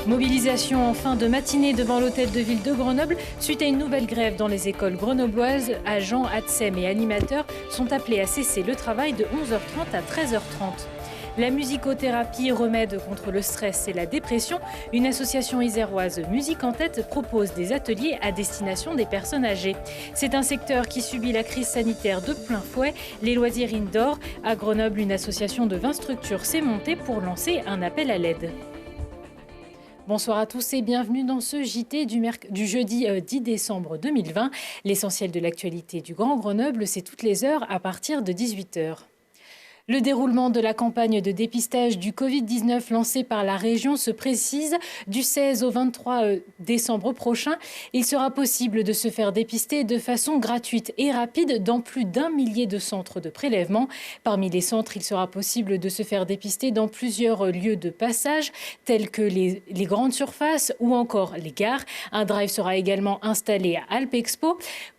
Mobilisation en fin de matinée devant l'hôtel de ville de Grenoble suite à une nouvelle grève dans les écoles grenobloises. Agents, ATSEM et animateurs sont appelés à cesser le travail de 11h30 à 13h30. La musicothérapie, remède contre le stress et la dépression, une association iséroise Musique en tête propose des ateliers à destination des personnes âgées. C'est un secteur qui subit la crise sanitaire de plein fouet. Les loisirs indoor. À Grenoble, une association de 20 structures s'est montée pour lancer un appel à l'aide. Bonsoir à tous et bienvenue dans ce JT du jeudi 10 décembre 2020. L'essentiel de l'actualité du Grand Grenoble, c'est toutes les heures à partir de 18h. Le déroulement de la campagne de dépistage du Covid-19 lancée par la région se précise. Du 16 au 23 décembre prochain, il sera possible de se faire dépister de façon gratuite et rapide dans plus d'1 millier de centres de prélèvement. Parmi les centres, il sera possible de se faire dépister dans plusieurs lieux de passage, tels que les grandes surfaces ou encore les gares. Un drive sera également installé à Alpexpo.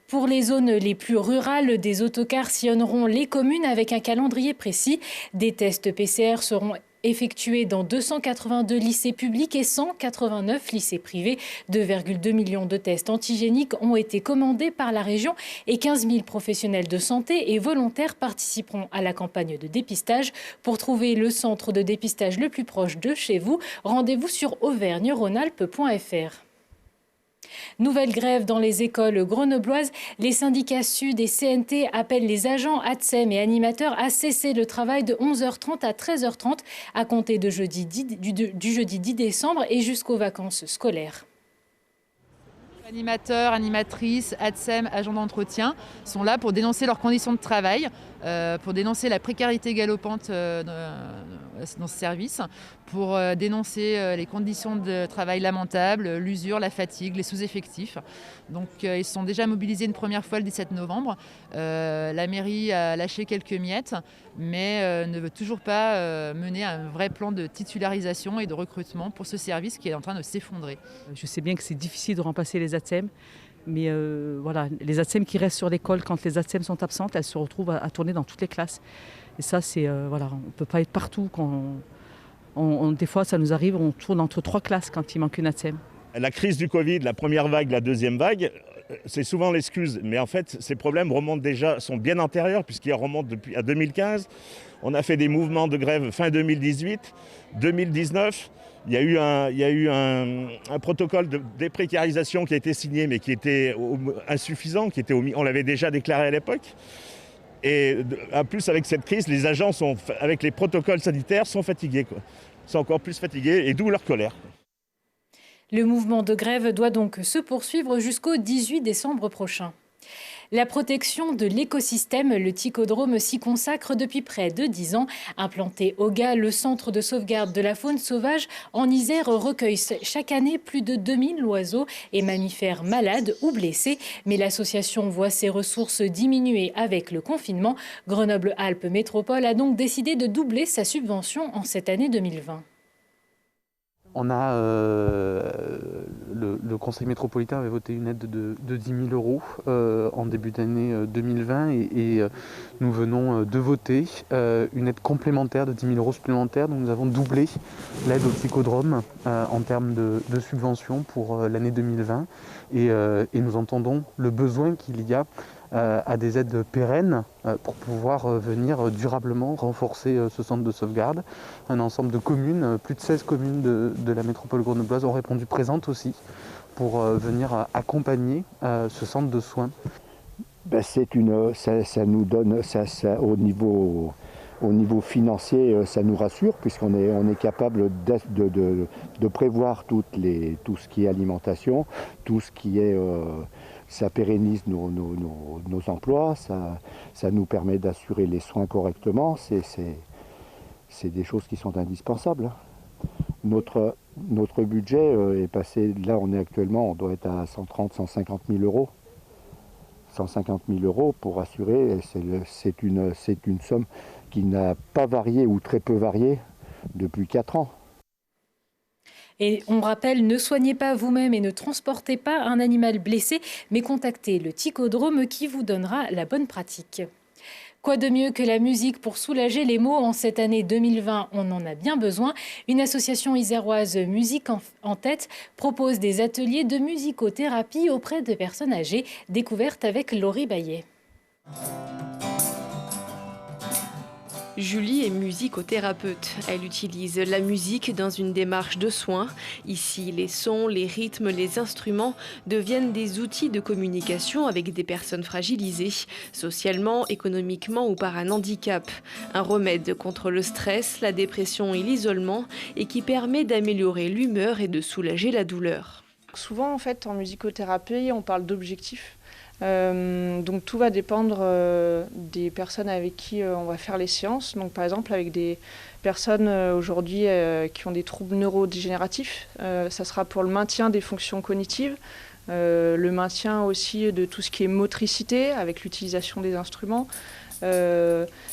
Pour les zones les plus rurales, des autocars sillonneront les communes avec un calendrier précis. Des tests PCR seront effectués dans 282 lycées publics et 189 lycées privés. 2,2 millions de tests antigéniques ont été commandés par la région et 15 000 professionnels de santé et volontaires participeront à la campagne de dépistage. Pour trouver le centre de dépistage le plus proche de chez vous, rendez-vous sur auvergne-rhône-alpes.fr. Nouvelle grève dans les écoles grenobloises. Les syndicats Sud et CNT appellent les agents, ATSEM et animateurs à cesser le travail de 11h30 à 13h30 à compter du jeudi 10 décembre et jusqu'aux vacances scolaires. Animateurs, animatrices, ATSEM, agents d'entretien sont là pour dénoncer leurs conditions de travail, pour dénoncer la précarité galopante dans ce service, pour dénoncer les conditions de travail lamentables, l'usure, la fatigue, les sous-effectifs. Donc ils se sont déjà mobilisés une première fois le 17 novembre. La mairie a lâché quelques miettes, mais ne veut toujours pas mener un vrai plan de titularisation et de recrutement pour ce service qui est en train de s'effondrer. Je sais bien que c'est difficile de remplacer les ATSEM, mais voilà, les ATSEM qui restent sur l'école, quand les ATSEM sont absentes, elles se retrouvent à tourner dans toutes les classes. Et ça, c'est voilà, on ne peut pas être partout. Des fois, ça nous arrive, on tourne entre 3 classes quand il manque une ATSEM. La crise du Covid, la première vague, la deuxième vague, c'est souvent l'excuse. Mais en fait, ces problèmes sont bien antérieurs puisqu'ils remontent depuis à 2015. On a fait des mouvements de grève fin 2018, 2019. Il y a eu un protocole de déprécarisation qui a été signé, mais qui était insuffisant, on l'avait déjà déclaré à l'époque. Et en plus, avec cette crise, les agents, avec les protocoles sanitaires, sont fatigués, sont encore plus fatigués, et d'où leur colère. Le mouvement de grève doit donc se poursuivre jusqu'au 18 décembre prochain. La protection de l'écosystème, le Ticodrome s'y consacre depuis près de 10 ans. Implanté au Gard, le centre de sauvegarde de la faune sauvage en Isère recueille chaque année plus de 2000 oiseaux et mammifères malades ou blessés. Mais l'association voit ses ressources diminuer avec le confinement. Grenoble-Alpes Métropole a donc décidé de doubler sa subvention en cette année 2020. On a, le conseil métropolitain avait voté une aide de 10 000 euros en début d'année 2020 et nous venons de voter une aide complémentaire de 10 000 euros supplémentaires. Donc nous avons doublé l'aide au Ticodrome en termes de subventions pour l'année 2020 et nous entendons le besoin qu'il y a à des aides pérennes pour pouvoir venir durablement renforcer ce centre de sauvegarde. Un ensemble de communes, plus de 16 communes de la métropole grenobloise ont répondu présentes aussi pour venir accompagner ce centre de soins. Ça nous donne, au niveau financier, ça nous rassure puisqu'on est capable de prévoir tout ce qui est alimentation, tout ce qui est... ça pérennise nos emplois, ça nous permet d'assurer les soins correctement, c'est des choses qui sont indispensables. Notre budget est passé, là on doit être à 130 000, 150 000 euros. 150 000 euros pour assurer, c'est une somme qui n'a pas varié ou très peu varié depuis 4 ans. Et on rappelle, ne soignez pas vous-même et ne transportez pas un animal blessé, mais contactez le Ticodrome qui vous donnera la bonne pratique. Quoi de mieux que la musique pour soulager les maux en cette année 2020, on en a bien besoin. Une association iséroise Musique en tête propose des ateliers de musicothérapie auprès de personnes âgées, découverte avec Laurie Baillet. Julie est musicothérapeute. Elle utilise la musique dans une démarche de soins. Ici, les sons, les rythmes, les instruments deviennent des outils de communication avec des personnes fragilisées, socialement, économiquement ou par un handicap. Un remède contre le stress, la dépression et l'isolement et qui permet d'améliorer l'humeur et de soulager la douleur. Souvent, en fait, en musicothérapie, on parle d'objectifs. Donc tout va dépendre des personnes avec qui on va faire les séances. Donc par exemple avec des personnes aujourd'hui qui ont des troubles neurodégénératifs, ça sera pour le maintien des fonctions cognitives, le maintien aussi de tout ce qui est motricité avec l'utilisation des instruments,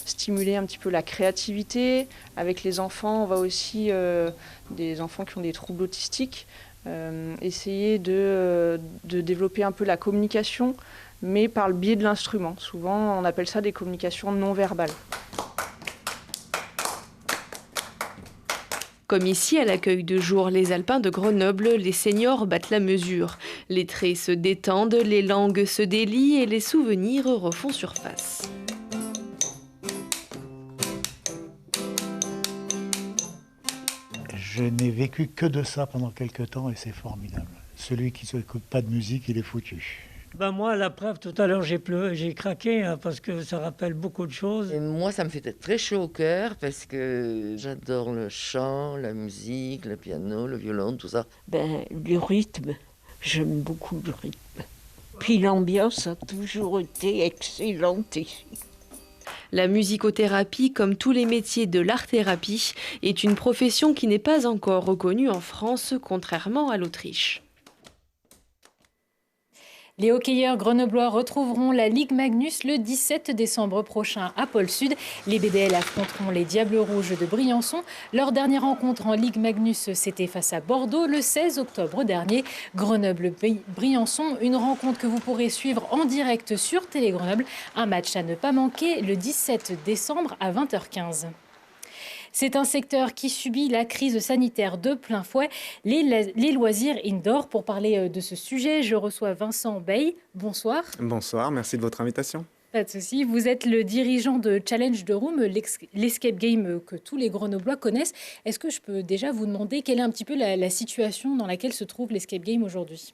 stimuler un petit peu la créativité. Avec les enfants, on va aussi des enfants qui ont des troubles autistiques. Essayer de développer un peu la communication, mais par le biais de l'instrument. Souvent, on appelle ça des communications non verbales. Comme ici à l'accueil de jour Les Alpins de Grenoble, les seniors battent la mesure. Les traits se détendent, les langues se délient et les souvenirs refont surface. Je n'ai vécu que de ça pendant quelques temps et c'est formidable. Celui qui ne s'écoute pas de musique, il est foutu. Moi, la preuve, tout à l'heure, j'ai craqué hein, parce que ça rappelle beaucoup de choses. Et moi, ça me fait très chaud au cœur parce que j'adore le chant, la musique, le piano, le violon, tout ça. Le rythme, j'aime beaucoup le rythme. Puis l'ambiance a toujours été excellente ici. La musicothérapie, comme tous les métiers de l'art-thérapie, est une profession qui n'est pas encore reconnue en France, contrairement à l'Autriche. Les hockeyeurs grenoblois retrouveront la Ligue Magnus le 17 décembre prochain à Pôle Sud. Les BDL affronteront les Diables Rouges de Briançon. Leur dernière rencontre en Ligue Magnus, c'était face à Bordeaux le 16 octobre dernier. Grenoble-Briançon, une rencontre que vous pourrez suivre en direct sur Télé Grenoble. Un match à ne pas manquer le 17 décembre à 20h15. C'est un secteur qui subit la crise sanitaire de plein fouet, les loisirs indoor. Pour parler de ce sujet, je reçois Vincent Bey. Bonsoir. Bonsoir, merci de votre invitation. Pas de souci. Vous êtes le dirigeant de Challenge the Room, l'escape game que tous les Grenoblois connaissent. Est-ce que je peux déjà vous demander quelle est un petit peu la situation dans laquelle se trouve l'escape game aujourd'hui ?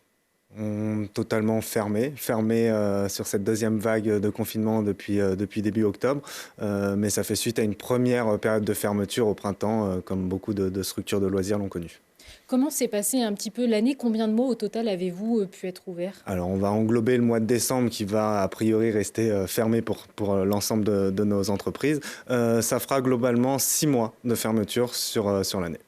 Totalement fermé sur cette deuxième vague de confinement depuis début octobre. Mais ça fait suite à une première période de fermeture au printemps, comme beaucoup de structures de loisirs l'ont connu. Comment s'est passée un petit peu l'année ? Combien de mois au total avez-vous pu être ouvert ? Alors on va englober le mois de décembre qui va a priori rester fermé pour l'ensemble de nos entreprises. Ça fera globalement 6 mois de fermeture sur l'année.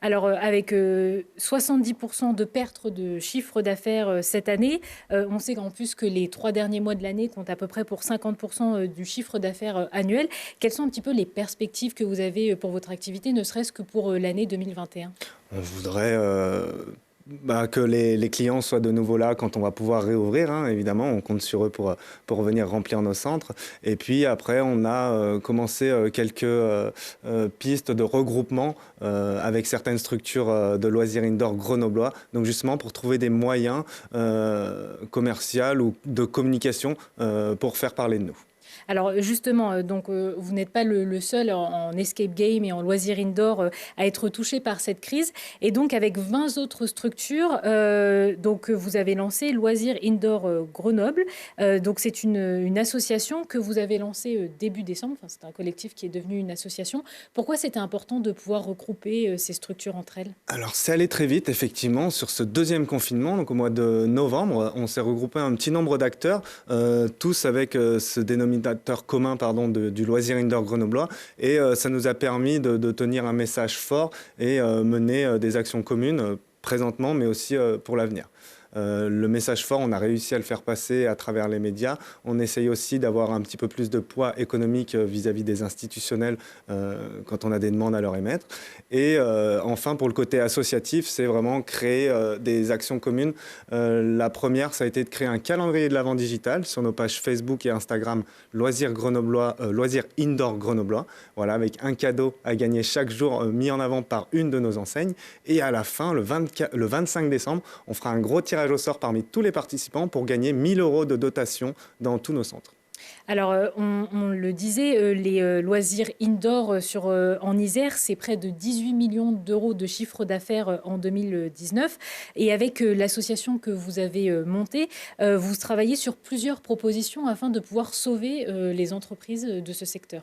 Alors, avec 70% de perte de chiffre d'affaires cette année, on sait qu'en plus que les 3 derniers mois de l'année comptent à peu près pour 50% du chiffre d'affaires annuel. Quelles sont un petit peu les perspectives que vous avez pour votre activité, ne serait-ce que pour l'année 2021 ? On voudrait que les clients soient de nouveau là quand on va pouvoir réouvrir, hein, évidemment. On compte sur eux pour venir remplir nos centres. Et puis après, on a commencé quelques pistes de regroupement avec certaines structures de loisirs indoor grenoblois. Donc justement pour trouver des moyens commerciaux ou de communication pour faire parler de nous. Alors justement, vous n'êtes pas le seul en escape game et en loisirs indoor à être touché par cette crise. Et donc avec 20 autres structures, vous avez lancé Loisirs Indoor Grenoble. Donc c'est une association que vous avez lancée début décembre. Enfin, c'est un collectif qui est devenu une association. Pourquoi c'était important de pouvoir regrouper ces structures entre elles ? Alors c'est allé très vite, effectivement. Sur ce deuxième confinement, donc au mois de novembre, on s'est regroupé un petit nombre d'acteurs, tous avec ce dénominateur commun du loisir indoor grenoblois, et ça nous a permis de tenir un message fort et mener des actions communes présentement mais aussi pour l'avenir. Le message fort, on a réussi à le faire passer à travers les médias. On essaye aussi d'avoir un petit peu plus de poids économique vis-à-vis des institutionnels quand on a des demandes à leur émettre. Et enfin, pour le côté associatif, c'est vraiment créer des actions communes. La première, ça a été de créer un calendrier de l'Avent digital sur nos pages Facebook et Instagram Loisirs Indoor Grenoblois, voilà, avec un cadeau à gagner chaque jour mis en avant par une de nos enseignes. Et à la fin, le 25 décembre, on fera un gros tirage au sort parmi tous les participants pour gagner 1 000 € de dotation dans tous nos centres. Alors, on le disait, les loisirs indoor en Isère, c'est près de 18 millions d'euros de chiffre d'affaires en 2019. Et avec l'association que vous avez montée, vous travaillez sur plusieurs propositions afin de pouvoir sauver les entreprises de ce secteur.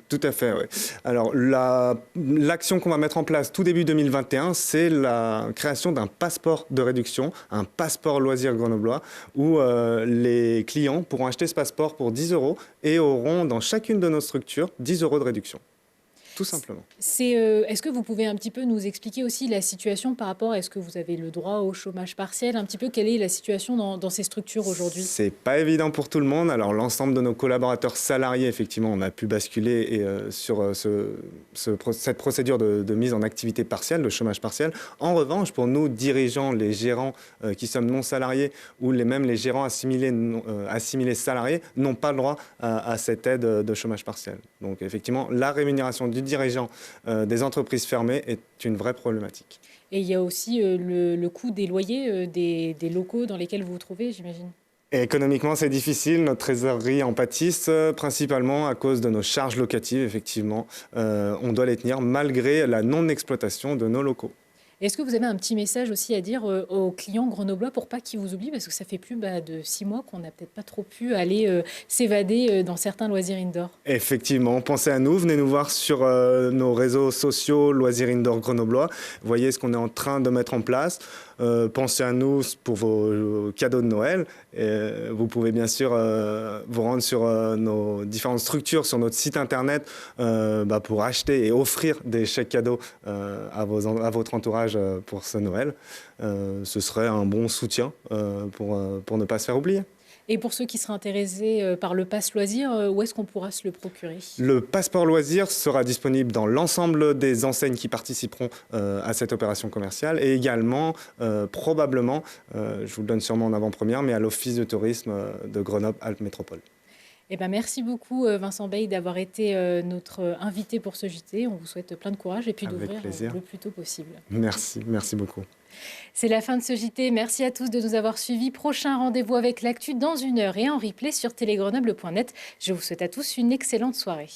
Tout à fait, oui. Alors, l'action qu'on va mettre en place tout début 2021, c'est la création d'un passeport de réduction, un passeport loisir grenoblois, où les clients pourront acheter ce passeport pour 10 € et auront dans chacune de nos structures 10 € de réduction. Tout simplement. Est-ce que vous pouvez un petit peu nous expliquer aussi la situation par rapport à est-ce que vous avez le droit au chômage partiel, un petit peu quelle est la situation dans ces structures aujourd'hui? C'est pas évident pour tout le monde. Alors l'ensemble de nos collaborateurs salariés, effectivement, on a pu basculer sur cette procédure de mise en activité partielle, de chômage partiel. En revanche, pour nous, dirigeants, les gérants qui sommes non salariés ou même les gérants assimilés salariés n'ont pas le droit à cette aide de chômage partiel. Donc effectivement, la rémunération du dirigeant des entreprises fermées est une vraie problématique. Et il y a aussi le coût des loyers des locaux dans lesquels vous vous trouvez, j'imagine. Et économiquement, c'est difficile. Notre trésorerie en pâtisse, principalement à cause de nos charges locatives, effectivement. On doit les tenir malgré la non-exploitation de nos locaux. Est-ce que vous avez un petit message aussi à dire aux clients grenoblois pour pas qu'ils vous oublient? Parce que ça fait plus de 6 mois qu'on n'a peut-être pas trop pu aller s'évader dans certains loisirs indoor. Effectivement, pensez à nous, venez nous voir sur nos réseaux sociaux Loisirs Indoor Grenoblois. Voyez ce qu'on est en train de mettre en place. Pensez à nous pour vos cadeaux de Noël. Vous pouvez bien sûr vous rendre sur nos différentes structures, sur notre site internet pour acheter et offrir des chèques cadeaux à votre entourage pour ce Noël. Ce serait un bon soutien pour ne pas se faire oublier. Et pour ceux qui seraient intéressés par le pass loisir, où est-ce qu'on pourra se le procurer? Le passeport loisir sera disponible dans l'ensemble des enseignes qui participeront à cette opération commerciale et également, probablement, je vous le donne sûrement en avant-première, mais à l'Office de tourisme de Grenoble-Alpes Métropole. Eh ben, merci beaucoup Vincent Bey d'avoir été notre invité pour ce JT. On vous souhaite plein de courage et puis d'ouvrir le plus tôt possible. Merci beaucoup. C'est la fin de ce JT. Merci à tous de nous avoir suivis. Prochain rendez-vous avec l'actu dans 1 heure et en replay sur télégrenoble.net. Je vous souhaite à tous une excellente soirée.